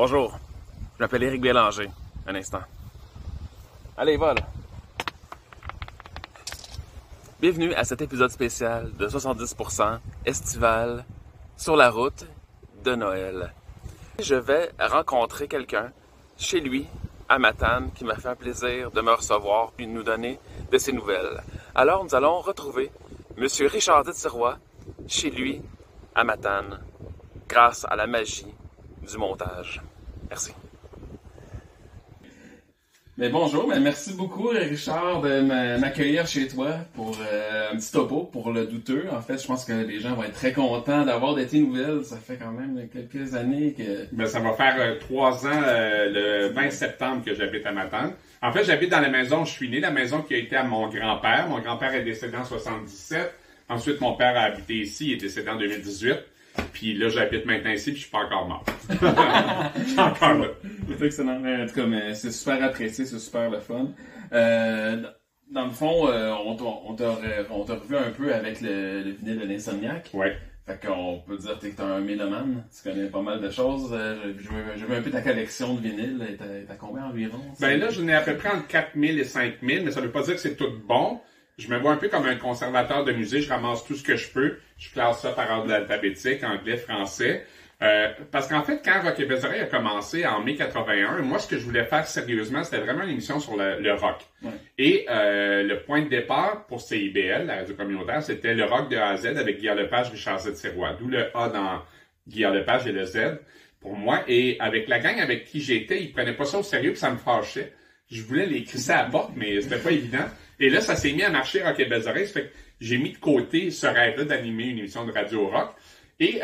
Bonjour, je m'appelle Éric Bélanger. Un instant. Allez, vole! Bienvenue à cet épisode spécial de 70% estival sur la route de Noël. Je vais rencontrer quelqu'un chez lui à Matane qui m'a fait un plaisir de me recevoir et de nous donner de ses nouvelles. Alors nous allons retrouver M. Richard Destirrois chez lui à Matane grâce à la magie du montage. Merci. Mais bonjour, mais merci beaucoup Richard de m'accueillir chez toi pour un petit topo pour le douteux. En fait, je pense que les gens vont être très contents d'avoir de tes nouvelles. Ça fait quand même quelques années que... Ben, ça va faire 3 ans le 20 septembre que j'habite à Matane. En fait, j'habite dans la maison où je suis né, la maison qui a été à mon grand-père. Mon grand-père est décédé en 77. Ensuite, mon père a habité ici, il est décédé en 2018. Puis là, j'habite maintenant ici, puis je suis pas encore mort. Je suis encore là. C'est excellent. En tout cas, mais c'est super apprécié, c'est super le fun. Dans le fond, on t'a revu un peu avec le vinyle de l'Insomniac. Ouais. Fait qu'on peut dire que t'es un mélomane. Tu connais pas mal de choses. J'ai vu un peu ta collection de vinyles. T'as combien environ? Ben là, j'en ai à peu près entre 4000 et 5000, mais ça veut pas dire que c'est tout bon. Je me vois un peu comme un conservateur de musée. Je ramasse tout ce que je peux. Je classe ça par ordre alphabétique, anglais, français. Parce qu'en fait, quand Rock et Bézaré a commencé en mai 81, moi, ce que je voulais faire sérieusement, c'était vraiment une émission sur le rock. Ouais. Et le point de départ pour CIBL, la radio communautaire, c'était le rock de A à Z avec Guillaume Lepage, Richard Destirrois. D'où le A dans Guillaume Lepage et le Z pour moi. Et avec la gang avec qui j'étais, ils prenaient pas ça au sérieux, puis ça me fâchait. Je voulais les crisser à la porte, mais c'était pas évident. Et là, ça s'est mis à marcher Rock et Bézaré. Ça fait que j'ai mis de côté ce rêve-là d'animer une émission de radio rock. Et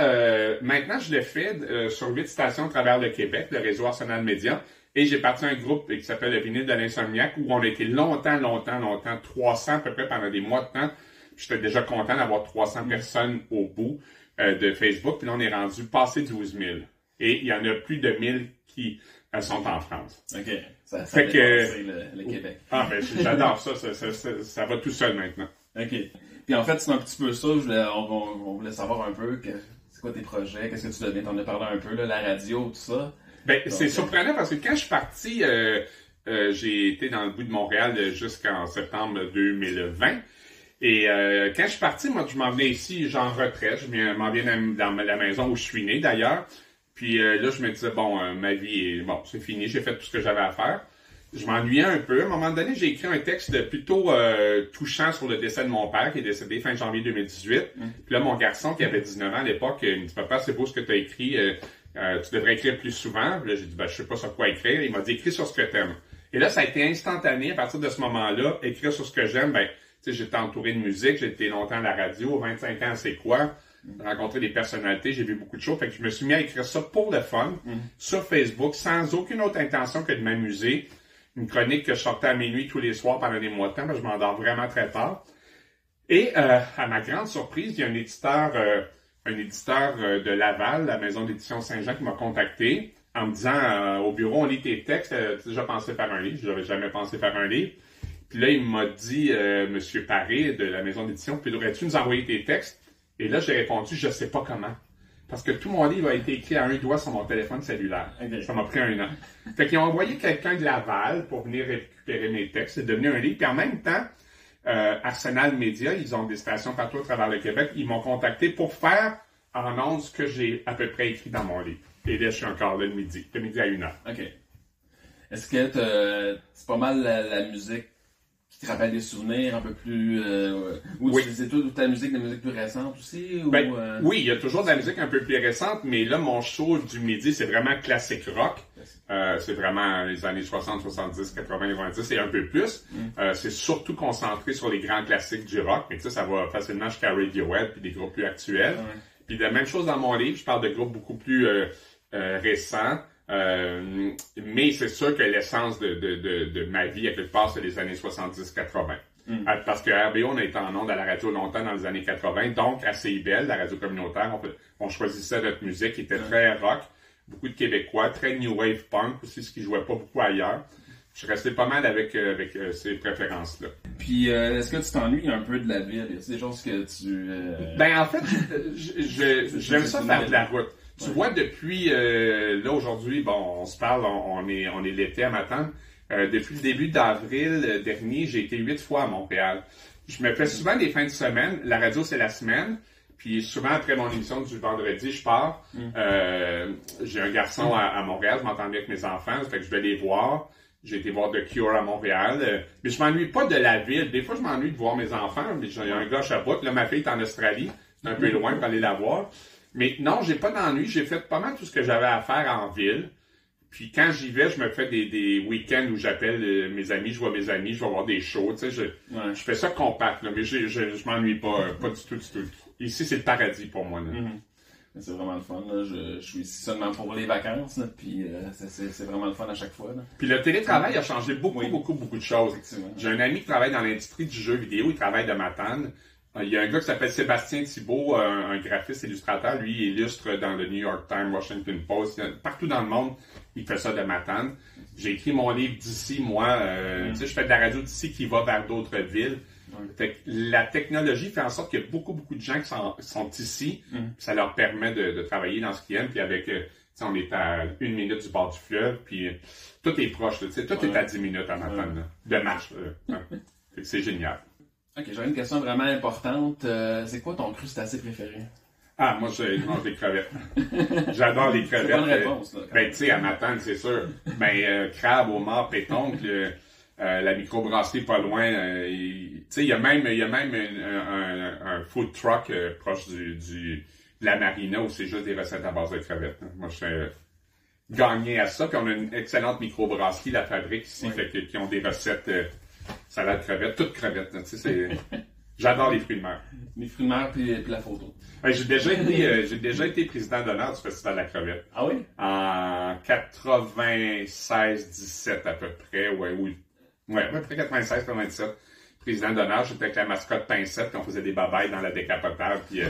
maintenant, je le fais sur 8 stations à travers le Québec, le réseau Arsenal Média. Et j'ai parti à un groupe qui s'appelle le Vinyle de l'Insomniac, où on a été longtemps, 300 à peu près pendant des mois de temps. J'étais déjà content d'avoir 300 personnes au bout de Facebook. Puis là, on est rendu passé 12 000. Et il y en a plus de 1000 qui sont en France. OK. Ça fait que le Québec. Ah, ben, j'adore ça. Ça va tout seul maintenant. OK. Puis en fait, c'est un petit peu ça. On voulait savoir un peu c'est quoi tes projets, qu'est-ce que tu deviens. T'en as parlé un peu, là, la radio, tout ça. Ben, c'est surprenant parce que quand je suis parti, j'ai été dans le bout de Montréal jusqu'en septembre 2020. Et quand je suis parti, moi, je m'en venais ici, j'en retraite. Je m'en viens dans la maison où je suis né, d'ailleurs. Puis là, je me disais, ma vie c'est fini, j'ai fait tout ce que j'avais à faire. Je m'ennuyais un peu. À un moment donné, j'ai écrit un texte plutôt touchant sur le décès de mon père, qui est décédé fin janvier 2018. Puis là, mon garçon, qui avait 19 ans à l'époque, il me dit, papa, c'est beau ce que tu as écrit, tu devrais écrire plus souvent. Puis là, j'ai dit, je sais pas sur quoi écrire. Il m'a dit, écris sur ce que t'aimes. Et là, ça a été instantané. À partir de ce moment-là, écrire sur ce que j'aime, j'étais entouré de musique, j'ai été longtemps à la radio, 25 ans, c'est quoi? Rencontrer des personnalités, j'ai vu beaucoup de choses. Fait que je me suis mis à écrire ça pour le fun, sur Facebook, sans aucune autre intention que de m'amuser. Une chronique que je sortais à minuit tous les soirs pendant des mois de temps, parce que je m'endors vraiment très tard. Et à ma grande surprise, il y a un éditeur de Laval, la maison d'édition Saint-Jean, qui m'a contacté en me disant au bureau, on lit tes textes, tu as déjà pensé faire un livre? Je n'avais jamais pensé faire un livre. Puis là, il m'a dit, Monsieur Paré de la maison d'édition, pourrais-tu nous envoyer tes textes? Et là, j'ai répondu, je sais pas comment. Parce que tout mon livre a été écrit à un doigt sur mon téléphone cellulaire. Okay. Ça m'a pris 1 an. Fait qu'ils ont envoyé quelqu'un de Laval pour venir récupérer mes textes. C'est devenu un livre. Puis en même temps, Arsenal Média, ils ont des stations partout à travers le Québec. Ils m'ont contacté pour faire en ondes ce que j'ai à peu près écrit dans mon livre. Et là, je suis encore là de midi à 1h. OK. Est-ce que c'est pas mal la musique qui te rappelle des souvenirs un peu plus... oui. C'est toute ta musique, des musiques plus récentes aussi? Ou, oui, il y a toujours de la musique un peu plus récente, mais là, mon show du midi, c'est vraiment classique rock. C'est vraiment les années 60, 70, 80, 90 et un peu plus. C'est surtout concentré sur les grands classiques du rock, mais tu sais, ça va facilement jusqu'à Radiohead puis des groupes plus actuels. Puis la même chose dans mon livre, je parle de groupes beaucoup plus récents. Mais c'est sûr que l'essence de ma vie, à quelque part, c'est les années 70-80. Parce que RBO, on a été en ondes à la radio longtemps dans les années 80, donc à CIBL, la radio communautaire, on choisissait notre musique qui était très rock, beaucoup de Québécois, très new wave punk aussi, ce qui jouait pas beaucoup ailleurs. Je suis resté pas mal avec ces préférences-là. Puis, est-ce que tu t'ennuies un peu de la ville? C'est des choses que tu... Ben, en fait, j'aime ça faire de la route. Tu vois, depuis là aujourd'hui, bon, on se parle, on est l'été à m'attendre. Depuis le début d'avril dernier, j'ai été 8 fois à Montréal. Je me fais souvent des fins de semaine. La radio, c'est la semaine. Puis souvent, après mon émission du vendredi, je pars. J'ai un garçon à Montréal, je m'entends bien avec mes enfants, ça fait que je vais les voir. J'ai été voir The Cure à Montréal. Mais je m'ennuie pas de la ville. Des fois, je m'ennuie de voir mes enfants. Mais j'ai un gars à Sherbrooke. Là, ma fille est en Australie. C'est un peu loin pour aller la voir. Mais non, j'ai pas d'ennui. J'ai fait pas mal tout ce que j'avais à faire en ville. Puis quand j'y vais, je me fais des week-ends où j'appelle mes amis, je vois mes amis, je vais voir des shows. Tu sais, je fais ça compact, là, mais je m'ennuie pas du tout. Ici, c'est le paradis pour moi. Là. C'est vraiment le fun. Là. Je suis ici seulement pour les vacances, là, puis c'est vraiment le fun à chaque fois. Là. Puis le télétravail a changé beaucoup de choses. J'ai un ami qui travaille dans l'industrie du jeu vidéo, il travaille de Matane. Il y a un gars qui s'appelle Sébastien Thibault, un graphiste illustrateur. Lui, il illustre dans le New York Times, Washington Post, partout dans le monde. Il fait ça de Matane. J'ai écrit mon livre d'ici, moi. Tu sais, je fais de la radio d'ici qui va vers d'autres villes. Fait que la technologie fait en sorte qu'il y a beaucoup de gens qui sont ici. Ça leur permet de travailler dans ce qu'ils aiment. Puis avec, on est à 1 minute du bord du fleuve. Puis tout est proche. Tout est à 10 minutes à Matane. De marche. Fait que c'est génial. Ok, j'aurais une question vraiment importante. C'est quoi ton crustacé préféré? Ah, moi, je mange des crevettes. J'adore les crevettes. C'est pas une réponse, là. Ben, tu sais, à Matane, c'est sûr. Ben, crabe, homard, pétoncle, la microbrasserie pas loin. Tu sais, il y a même un food truck proche de la marina où c'est juste des recettes à base de crevettes. Moi, je suis gagné à ça. Puis on a une excellente microbrasserie, la Fabrique ici, qui ont des recettes salade crevettes, toutes crevettes. Tu sais, j'adore les fruits de mer. Les fruits de mer puis la photo. Ouais, j'ai déjà été président d'honneur du Festival de la crevette. Ah oui? En 96-17 à peu près, oui. Ouais, à peu près 96-97. Président d'honneur, j'étais avec la mascotte Pincette, qu'on faisait des babayes dans la décapotable. Puis,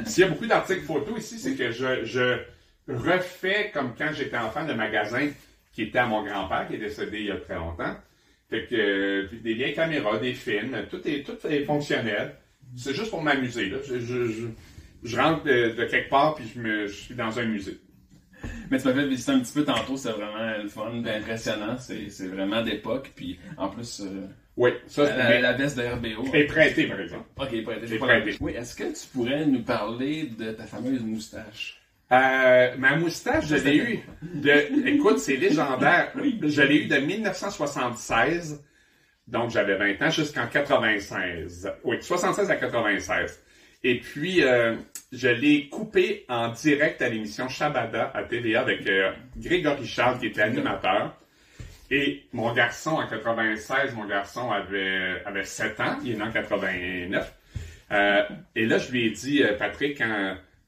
s'il y a beaucoup d'articles photos ici, c'est que je refais, comme quand j'étais enfant, le magasin qui était à mon grand-père, qui est décédé il y a très longtemps. Fait que des vieilles caméras, des films, tout est fonctionnel. C'est juste pour m'amuser, là. Je rentre de quelque part puis je suis dans un musée. Mais tu m'avais visité un petit peu tantôt, c'est vraiment le fun, impressionnant, c'est vraiment d'époque, puis en plus oui, ça la veste de RBO. est prêtée, par exemple. Ok, prêtée. Oui, est-ce que tu pourrais nous parler de ta fameuse moustache? Ma moustache, je l'ai eue écoute, c'est légendaire. Je l'ai eue de 1976, donc j'avais 20 ans, jusqu'en 96. Oui, 76 à 96. Et puis, je l'ai coupée en direct à l'émission Shabada à TVA avec Grégory Charles, qui était animateur. Et mon garçon, en 96, avait 7 ans, il est né en 89. Et là, je lui ai dit, Patrick,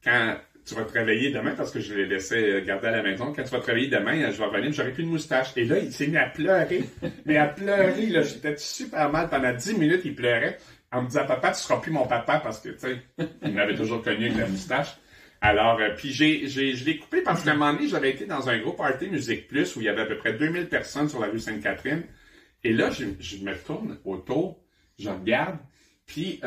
quand tu vas te réveiller demain, parce que je l'ai laissé garder à la maison, quand tu vas te réveiller demain, je vais revenir, j'aurai plus de moustache. Et là, il s'est mis à pleurer. Mais à pleurer, là, j'étais super mal. Pendant 10 minutes, il pleurait. En me disant, papa, tu seras plus mon papa, parce que, tu sais, il m'avait toujours connu avec la moustache. Alors, puis je l'ai coupé parce qu'à un moment donné, j'avais été dans un gros party Musique Plus où il y avait à peu près 2000 personnes sur la rue Sainte-Catherine. Et là, je me tourne autour, je regarde, puis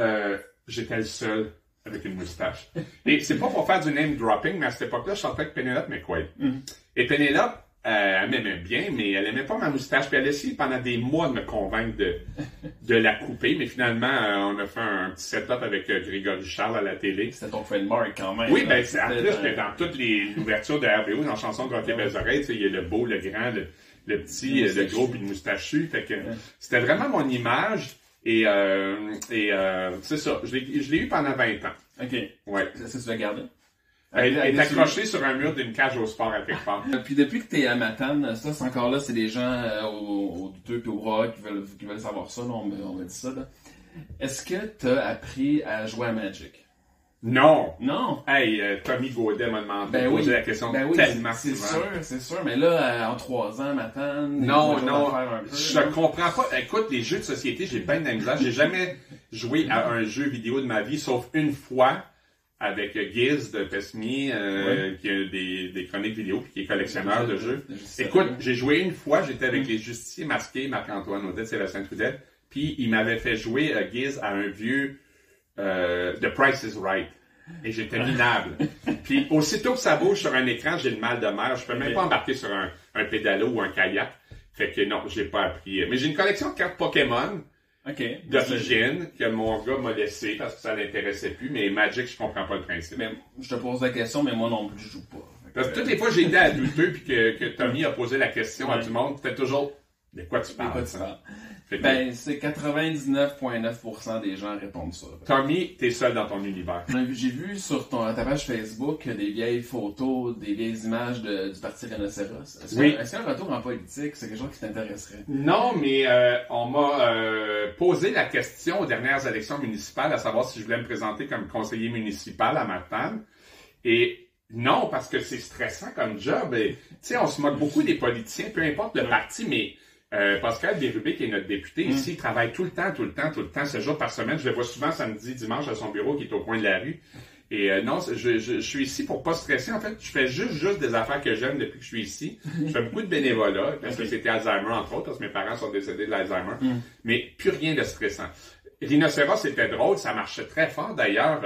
j'étais le seul avec une moustache. Et c'est pas pour faire du name dropping, mais à cette époque-là, je sortais avec Penelope McQuaid. Et Penelope, elle m'aimait bien, mais elle aimait pas ma moustache. Puis elle a essayé pendant des mois de me convaincre de la couper. Mais finalement, on a fait un petit setup avec Grégory Charles à la télé. C'était ton trademark quand même. Oui, ben en plus, dans toutes les ouvertures de RBO, dans la chanson de Rocky Belles Oreilles, il y a le beau, le grand, le petit, le gros, puis le moustachu. Fait que c'était vraiment mon image. Et c'est ça. Je l'ai eu pendant 20 ans. OK. Ouais. Ça, tu l'as gardé? Elle est accrochée sur un mur d'une cage au sport à quelque part. Puis depuis que t'es à Matane, ça, c'est encore là, c'est des gens au douteux et au bras qui veulent savoir ça, là, on me dit ça, là. Est-ce que t'as appris à jouer à Magic? Non! Non! Hey, Tommy Gaudet m'a demandé de poser la question tellement souvent. C'est sûr, mais là, en 3 ans, Matane... Non, je comprends pas. Écoute, les jeux de société, j'ai bien de la misère. J'ai jamais joué à un jeu vidéo de ma vie, sauf une fois, avec Giz de Pesmier, qui a des chroniques vidéo puis qui est collectionneur de jeux. Écoute, j'ai joué une fois, j'étais avec les justiciers masqués, Marc-Antoine Audet, Sébastien Trudel, puis il m'avait fait jouer Giz à un vieux The Price is Right. Et j'étais minable. Puis aussitôt que ça bouge sur un écran, j'ai le mal de mer. Je peux même pas embarquer sur un pédalo ou un kayak. Fait que non, j'ai pas appris. Mais j'ai une collection de cartes Pokémon d'origine que mon gars m'a laissé parce que ça l'intéressait plus. Mais Magic, je comprends pas le principe. Mais je te pose la question, mais moi non plus, je joue pas. Parce que toutes les fois que j'ai été à douteux puis que Tommy a posé la question à tout le monde, c'était toujours de quoi tu parles? Ben, c'est 99,9% des gens répondent ça. Tommy, t'es seul dans ton univers. J'ai vu sur ta page Facebook des vieilles photos, des vieilles images du Parti Rhinocéros. Est-ce qu'un retour en politique, c'est quelque chose qui t'intéresserait? Non, mais on m'a posé la question aux dernières élections municipales, à savoir si je voulais me présenter comme conseiller municipal à Matane. Et non, parce que c'est stressant comme job. Tu sais, on se moque beaucoup des politiciens, peu importe le parti, mais Pascal Bérubé, qui est notre député ici, il travaille tout le temps, 7 jours par semaine. Je le vois souvent samedi, dimanche à son bureau qui est au coin de la rue. Et non, je suis ici pour pas stresser. En fait, je fais juste des affaires que j'aime depuis que je suis ici. Je fais beaucoup de bénévolat, parce que c'était Alzheimer, entre autres, parce que mes parents sont décédés de l'Alzheimer. Mais plus rien de stressant. Rhinocéros, c'était drôle, ça marchait très fort. D'ailleurs,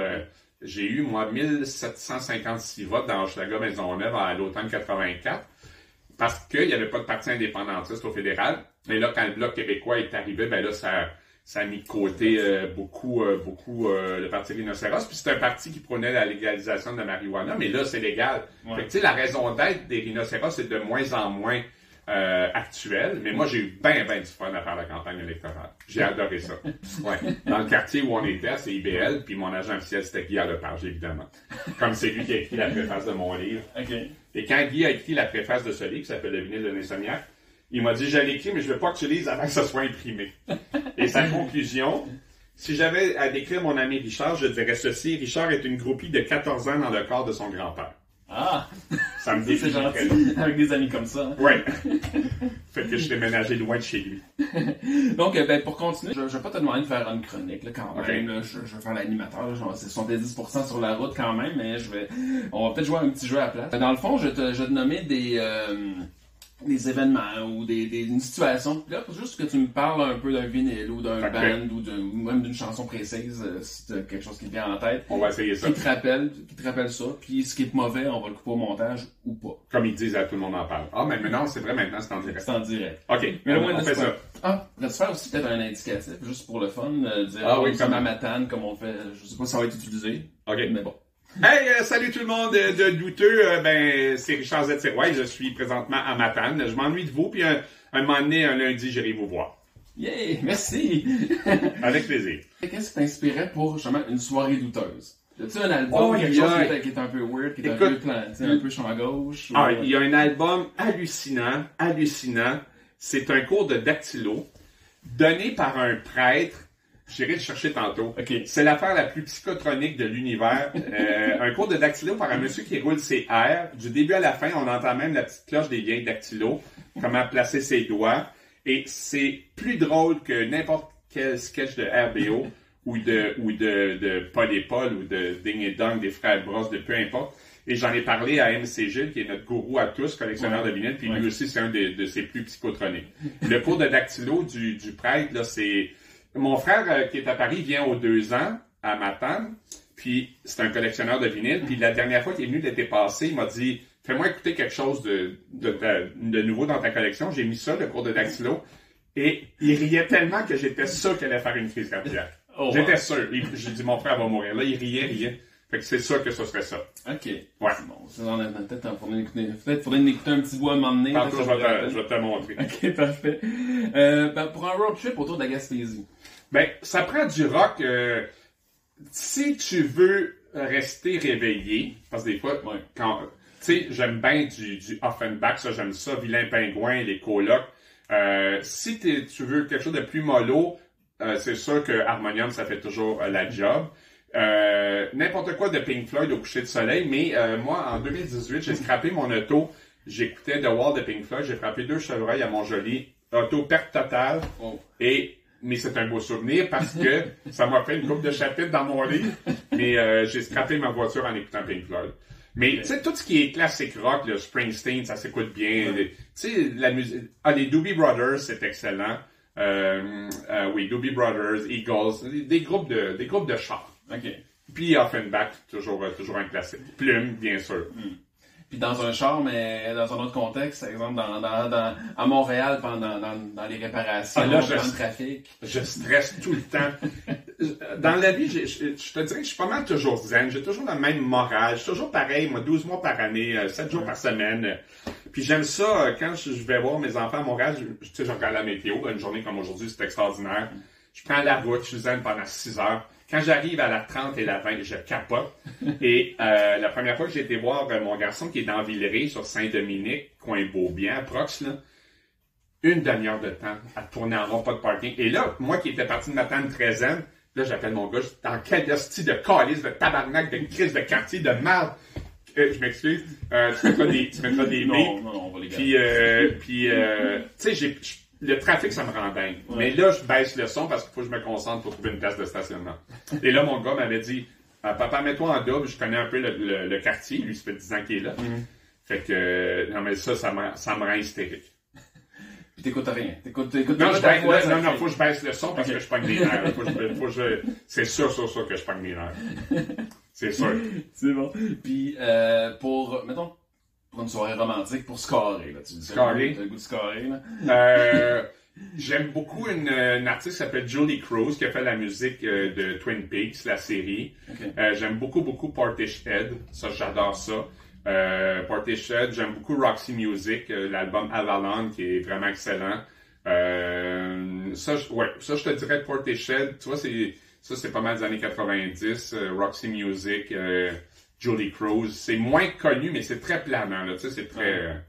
j'ai eu, moi, 1756 votes dans Hochelaga Maisonneuve à l'automne 84. Parce qu'il n'y avait pas de parti indépendantiste au fédéral. Et là, quand le Bloc québécois est arrivé, ben là, ça a mis de côté beaucoup le Parti Rhinocéros. Puis c'est un parti qui prônait la légalisation de la marijuana, mais là, c'est légal. Fait que, tu sais, la raison d'être des Rhinocéros est de moins en moins actuelle. Mais moi, j'ai eu bien du fun à faire la campagne électorale. J'ai adoré ça. Ouais. Dans le quartier où on était, c'est IBL, puis mon agent officiel, c'était Guy Lepage, évidemment. Comme c'est lui qui a écrit la préface de mon livre. Et quand Guy a écrit la préface de ce livre, qui s'appelle Le vinyle de l'insomniaque, il m'a dit, je l'ai écrit, mais je veux pas que tu lises avant que ça soit imprimé. Et sa conclusion, si j'avais à décrire mon ami Richard, je dirais ceci: Richard est une groupie de 14 ans dans le corps de son grand-père. Ah! Ça me définit. C'est gentil, avec des amis comme ça. Hein? Ouais. Fait que je l'ai ménagé loin de chez lui. Donc, ben, pour continuer, je vais pas te demander de faire une chronique, là, quand même. Là, je vais faire l'animateur, c'est 70% sur la route quand même, mais on va peut-être jouer à un petit jeu à la place. Dans le fond, je vais te nommer des événements ou une situation. Là, juste que tu me parles un peu d'un vinyle ou d'un band ou même d'une chanson précise, si t'as quelque chose qui te vient en tête. On va essayer ça. Qui te rappelle ça. Puis ce qui est mauvais, on va le couper au montage ou pas. Comme ils disent, à tout le monde en parle. Ah, mais non, c'est vrai, maintenant c'est en direct. C'est en direct. OK, mais on fait ça. Ah, on va faire aussi peut-être un indicatif, juste pour le fun, dire comme à Matane, comme on fait. Je sais pas si ça va être utilisé. OK. Mais bon. Hey, salut tout le monde de douteux. C'est Richard Z. Sirois. Je suis présentement à Matane. Je m'ennuie de vous, puis un moment donné, un lundi, j'irai vous voir. Yeah, merci. Avec plaisir. Qu'est-ce qui t'inspirait pour justement une soirée douteuse? As-tu un album quelque chose qui est un peu weird, qui est un peu un peu champ à gauche? Il y a un album hallucinant. C'est un cours de dactylo donné par un prêtre. J'irai le chercher tantôt. C'est l'affaire la plus psychotronique de l'univers. Un cours de dactylo par un monsieur qui roule ses airs. Du début à la fin, on entend même la petite cloche des vieilles dactylos. Comment placer ses doigts. Et c'est plus drôle que n'importe quel sketch de RBO ou de Paul et Paul ou de Ding et Dong des frères Bros, de peu importe. Et j'en ai parlé à MC Gilles, qui est notre gourou à tous, collectionneur de vinyle, puis lui aussi, c'est un de ses plus psychotroniques. Le cours de dactylo du prêtre, là, c'est... Mon frère, qui est à Paris, vient aux 2 ans, à Matane, puis c'est un collectionneur de vinyle, puis la dernière fois qu'il est venu l'été passé, il m'a dit « Fais-moi écouter quelque chose de nouveau dans ta collection. » J'ai mis ça, le cours de dactylo, et il riait tellement que j'étais sûr qu'il allait faire une crise cardiaque. J'étais sûr. J'ai dit « Mon frère va mourir. » Là, il riait. Fait que c'est sûr que ce serait ça. OK. Ouais. Bon, ça en a peut-être faudrait écouter un petit bout à un moment donné. Tantôt, je vais te montrer. OK, parfait. Pour un road trip autour de la Gaspésie. Ben, ça prend du rock. Si tu veux rester réveillé, parce que des fois, quand, tu sais, j'aime bien du Offenbach, ça, j'aime ça, Vilain Pingouin, les colocs. Si tu veux quelque chose de plus mollo, c'est sûr que Harmonium, ça fait toujours la job. N'importe quoi de Pink Floyd au coucher de soleil, mais moi, en 2018, j'ai scrappé mon auto. J'écoutais The Wall de Pink Floyd, j'ai frappé 2 chevreuils à Montjoly. Auto perte totale. Mais c'est un beau souvenir parce que ça m'a fait une couple de chapitres dans mon livre. Mais j'ai scrappé ma voiture en écoutant Pink Floyd. Mais tu sais, tout ce qui est classique rock, le Springsteen, ça s'écoute bien. Tu sais, la musique. Les Doobie Brothers, c'est excellent. Doobie Brothers, Eagles, des groupes de chars. OK. Puis Offenbach, toujours un classique. Plume, bien sûr. Puis dans un char, mais dans un autre contexte, par exemple à Montréal, dans les réparations, là, dans le trafic. Je stresse tout le temps. Dans la vie, je te dirais que je suis pas mal toujours zen. J'ai toujours la même morale. Je suis toujours pareil, moi, 12 mois par année, 7 jours par semaine. Puis j'aime ça, quand je vais voir mes enfants à Montréal, je regarde la météo. Une journée comme aujourd'hui, c'est extraordinaire. Je prends la route, je suis zen pendant 6 heures. Quand j'arrive à la 30 et la 20, je capote. Et la première fois que j'ai été voir mon garçon qui est dans Villeray, sur Saint-Dominique, coin Beaubien, proche, là, une demi-heure de temps à tourner en rond, pas de parking. Et là, moi qui étais parti de matin très zen, là, j'appelle mon gars, dans quel hostie de calice, de tabarnak, de crise de quartier, de merde. Je m'excuse. Tu mettras des non, on va les garder. Puis, tu sais, le trafic, ça me rend dingue. Ouais. Mais là, je baisse le son parce qu'il faut que je me concentre pour trouver une place de stationnement. Et là, mon gars m'avait dit, papa, mets-toi en double, je connais un peu le quartier. Lui, ça fait 10 ans qu'il est là. Fait que, non, mais ça me rend hystérique. Puis t'écoutes rien. T'écoutes Non, faut que je baisse le son parce que je pogne les nerfs. C'est sûr que je pogne les nerfs. C'est sûr. C'est bon. Puis, mettons, pour une soirée romantique, pour scorer, là, tu dis. Scorer. T'as le goût de scorer, là. J'aime beaucoup une artiste qui s'appelle Julie Cruz, qui a fait la musique de Twin Peaks, la série. Okay. J'aime beaucoup Portishead. Ça, j'adore ça. Portishead, j'aime beaucoup Roxy Music, l'album Avalon, qui est vraiment excellent. Ça, je te dirais Portishead. Tu vois, c'est pas mal des années 90. Roxy Music, Julie Cruz. C'est moins connu, mais c'est très planant, là. Tu sais, c'est très...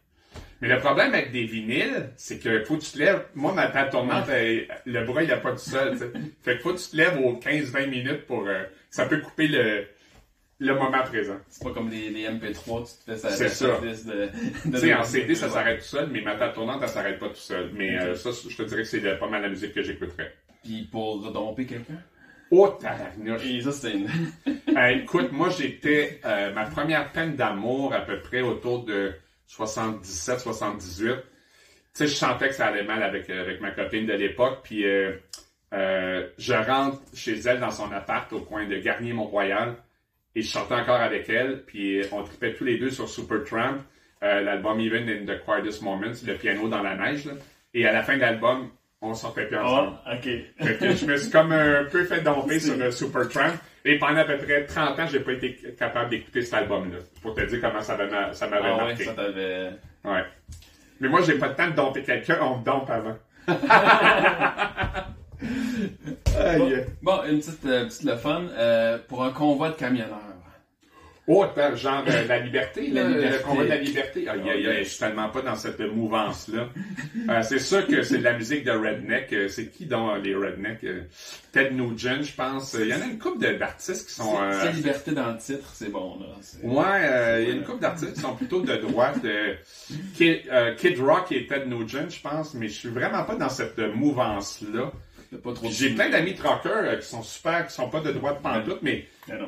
Mais le problème avec des vinyles, c'est que faut que tu te lèves. Moi, ma table tournante, le bras, il a pas tout seul, tu sais. Fait que faut que tu te lèves aux 15-20 minutes pour... ça peut couper le moment présent. C'est pas comme les MP3, tu te fais ça. C'est ça. Tu sais, en CD, ça s'arrête tout seul, mais ma table tournante, elle s'arrête pas tout seul. Mais ça, je te dirais que c'est pas mal la musique que j'écouterais. Puis pour domper quelqu'un? Oh, tabarnouche! Et ça, c'est une... Écoute, moi, j'étais... ma première peine d'amour, à peu près autour de 77, 78. Tu sais, je sentais que ça allait mal avec ma copine de l'époque, puis je rentre chez elle dans son appart au coin de Garnier-Mont-Royal, et je chantais encore avec elle, puis on tripait tous les deux sur Supertramp, l'album Even in the Quietest Moments, le piano dans la neige, là. Et à la fin de l'album, on sortait plus ensemble. Ah, ok. Fait que je me suis comme un peu fait domper sur Supertramp. Et pendant à peu près 30 ans, j'ai pas été capable d'écouter cet album-là. Pour te dire comment ça m'avait marqué. Ouais, ça t'avait... Ouais. Mais moi, j'ai pas le temps de domper quelqu'un, on me dompe avant. Bon, une petite le fun. Pour un convoi de camionneurs. Oh, genre la liberté, le convoi de la liberté. Okay. Je suis tellement pas dans cette mouvance-là. C'est sûr que c'est de la musique de Redneck. C'est qui dans les Redneck? Ted Nugent, je pense. Il y en a une couple d'artistes qui sont... C'est liberté dans le titre, c'est bon, là. Ouais, il y a une couple d'artistes qui sont plutôt de droite. Kid Rock et Ted Nugent, je pense. Mais je suis vraiment pas dans cette mouvance-là. J'ai plein d'amis truckers qui sont super, qui sont pas de droite pantoute, mais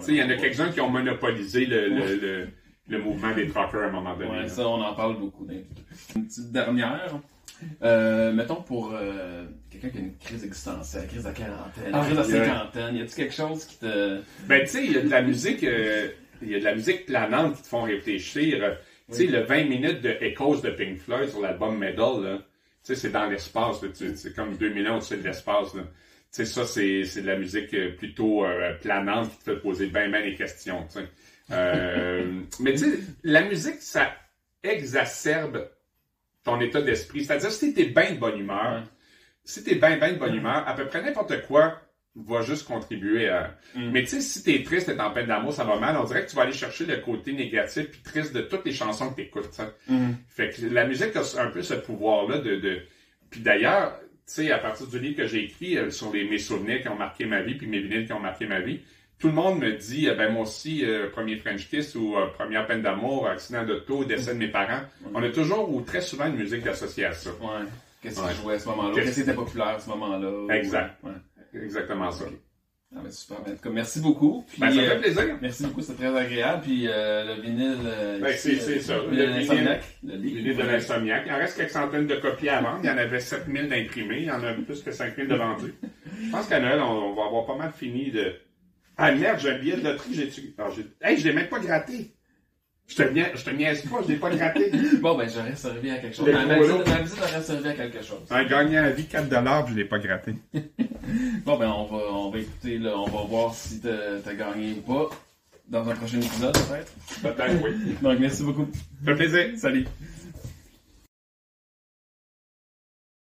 il y en a quelques-uns qui ont monopolisé le mouvement des truckers à un moment donné. Ouais, ça, on en parle beaucoup. Une petite dernière. Mettons pour quelqu'un qui a une crise existentielle, crise de quarantaine, crise de cinquantaine, y a-t-il quelque chose qui te... Ben, tu sais, il y a de la musique planante qui te font réfléchir. Tu sais, le 20 minutes de Echoes de Pink Floyd sur l'album Meddle, là. Tu sais, c'est dans l'espace, c'est comme 2000 ans au-dessus de l'espace, là. Tu sais, ça, c'est de la musique plutôt planante qui te fait poser bien les questions, tu sais. Mais tu sais, la musique, ça exacerbe ton état d'esprit. C'est-à-dire, si t'es bien de bonne humeur, de bonne humeur, à peu près n'importe quoi va juste contribuer à... Mais tu sais, si t'es triste, t'es en peine d'amour, ça va mal, on dirait que tu vas aller chercher le côté négatif puis triste de toutes les chansons que t'écoutes, tu sais. Fait que la musique a un peu ce pouvoir-là de... Puis d'ailleurs, tu sais, à partir du livre que j'ai écrit sur mes souvenirs qui ont marqué ma vie puis mes vinyles qui ont marqué ma vie, tout le monde me dit, ben moi aussi, premier French Kiss ou première peine d'amour, accident d'auto, décès de mes parents. On a toujours ou très souvent une musique associée à ça. Ouais. Qu'est-ce qui jouait à ce moment-là? Qu'est-ce qui était populaire à ce moment-là? Exact. Ouais. Exactement ça. Okay. Ah, ben, super. Ben, merci beaucoup. Puis, ben, ça fait plaisir. Merci beaucoup, c'est très agréable. Puis le vinyle... ben, c'est ça. Le vinyle de l'Insomniac. Il en reste quelques centaines de copies à vendre. Il y en avait 7000 d'imprimés. Il y en a plus que 5000 de vendus. Je pense qu'à Noël, on va avoir pas mal fini de Ah merde, j'ai un billet de loterie, Hey, je l'ai même pas gratté. Je te niaise pas, je l'ai pas gratté. Bon, ben, j'aurais servi à quelque chose. Le Ma gros visite aurait servi à quelque chose. Un gagnant à vie, 4$, je l'ai pas gratté. Bon, ben, on va écouter, là, on va voir si t'as gagné ou pas. Dans un prochain épisode, peut-être. Peut-être, oui. Donc, merci beaucoup. Ça fait plaisir. Salut.